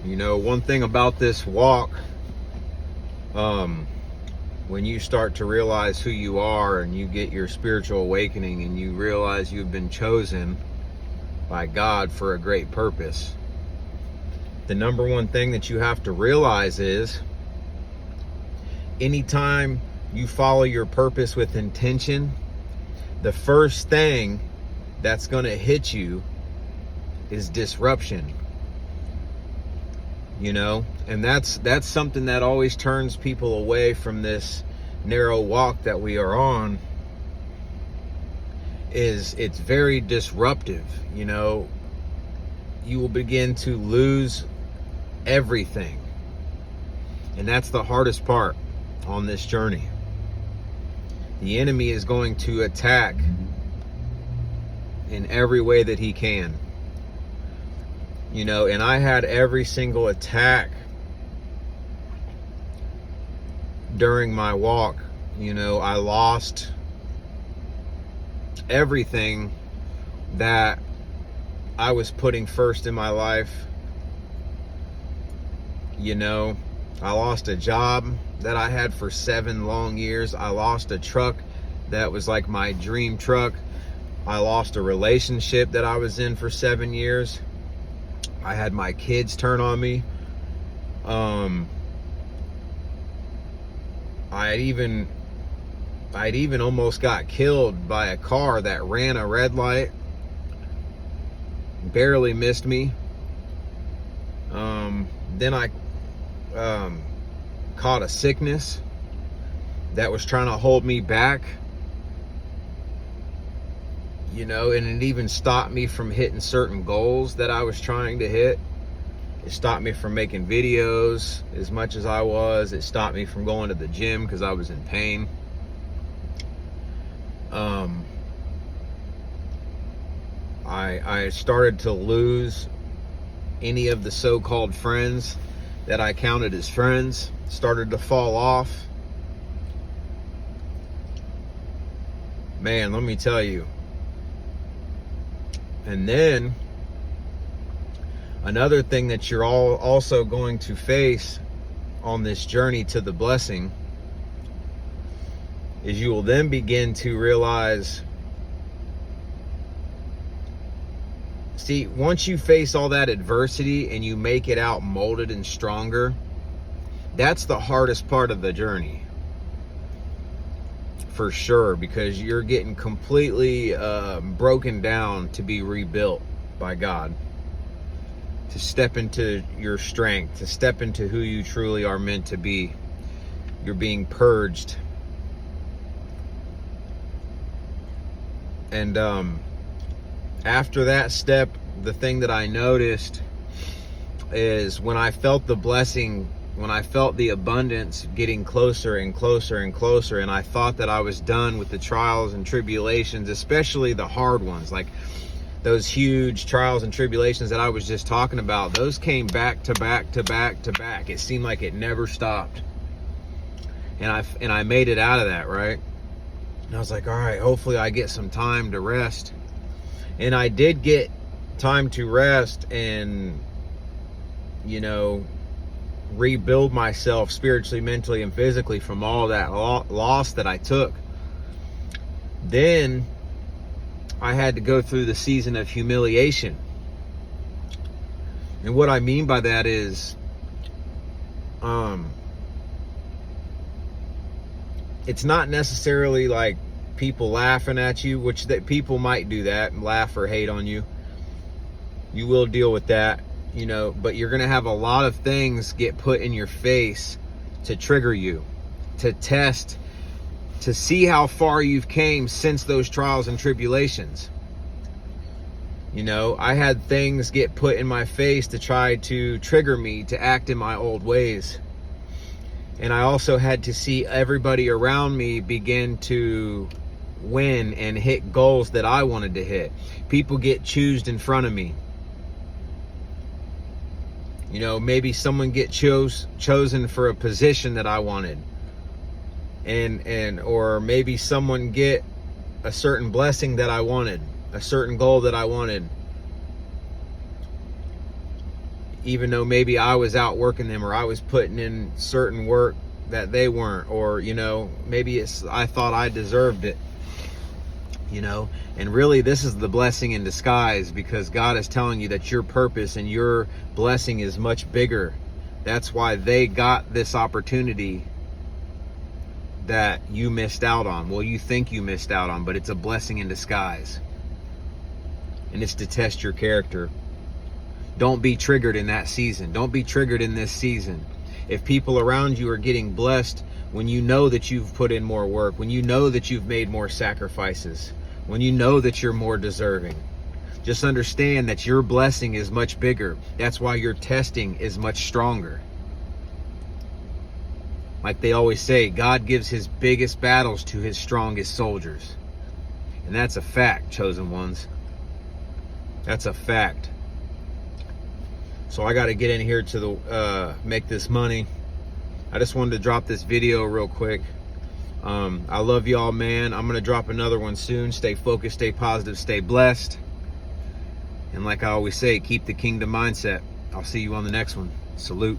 You know, one thing about this walk, when you start to realize who you are and you get your spiritual awakening and you realize you've been chosen by God for a great purpose, the number one thing that you have to realize is anytime you follow your purpose with intention, the first thing that's going to hit you is disruption. You know, and that's something that always turns people away from this narrow walk that we are on. Is it's very disruptive. You know, you will begin to lose everything, and that's the hardest part on this journey. The enemy is going to attack in every way that he can. You know, and I had every single attack during my walk. You know, I lost everything that I was putting first in my life. You know, I lost a job that I had for 7 long years. I lost a truck that was like my dream truck. I lost a relationship that I was in for 7 years. I had my kids turn on me. I'd even almost got killed by a car that ran a red light. Barely missed me. Then I caught a sickness that was trying to hold me back. You know, and it even stopped me from hitting certain goals that I was trying to hit. It stopped me from making videos as much as I was. It stopped me from going to the gym because I was in pain. I started to lose any of the so-called friends that I counted as friends. Started to fall off. Man, let me tell you. And then another thing that you're all also going to face on this journey to the blessing is you will then begin to realize, see, once you face all that adversity and you make it out molded and stronger, that's the hardest part of the journey. For sure, because you're getting completely broken down to be rebuilt by God, to step into your strength, to step into who you truly are meant to be. You're being purged. And after that step, the thing that I noticed is when I felt the blessing, when I felt the abundance getting closer and closer and closer, and I thought that I was done with the trials and tribulations, especially the hard ones, like those huge trials and tribulations that I was just talking about, those came back to back to back to back. It seemed like it never stopped. And I made it out of that, right? And I was like, all right, hopefully I get some time to rest. And I did get time to rest and, you know, rebuild myself spiritually, mentally, and physically from all that loss that I took. Then I had to go through the season of humiliation. And what I mean by that is, it's not necessarily like people laughing at you, which that people might do that and laugh or hate on you. You will deal with that. You know, but you're going to have a lot of things get put in your face to trigger you, to test, to see how far you've came since those trials and tribulations. You know, I had things get put in my face to try to trigger me to act in my old ways. And I also had to see everybody around me begin to win and hit goals that I wanted to hit. People get choosed in front of me. You know, maybe someone get chosen for a position that I wanted. Or maybe someone get a certain blessing that I wanted, a certain goal that I wanted. even though maybe I was out working them, or I was putting in certain work that they weren't, or, you know, maybe I thought I deserved it, you know. And really, this is the blessing in disguise, because God is telling you that your purpose and your blessing is much bigger. That's why they got this opportunity that you missed out on. Well, you think you missed out on, but it's a blessing in disguise. And it's to test your character. Don't be triggered in that season. Don't be triggered in this season. If people around you are getting blessed when you know that you've put in more work, when you know that you've made more sacrifices, when you know that you're more deserving, just understand that your blessing is much bigger. That's why your testing is much stronger. Like they always say, God gives his biggest battles to his strongest soldiers. And that's a fact, chosen ones. That's a fact. So I got to get in here to make this money. I just wanted to drop this video real quick. I love y'all, man. I'm going to drop another one soon. Stay focused, stay positive, stay blessed. And like I always say, keep the kingdom mindset. I'll see you on the next one. Salute.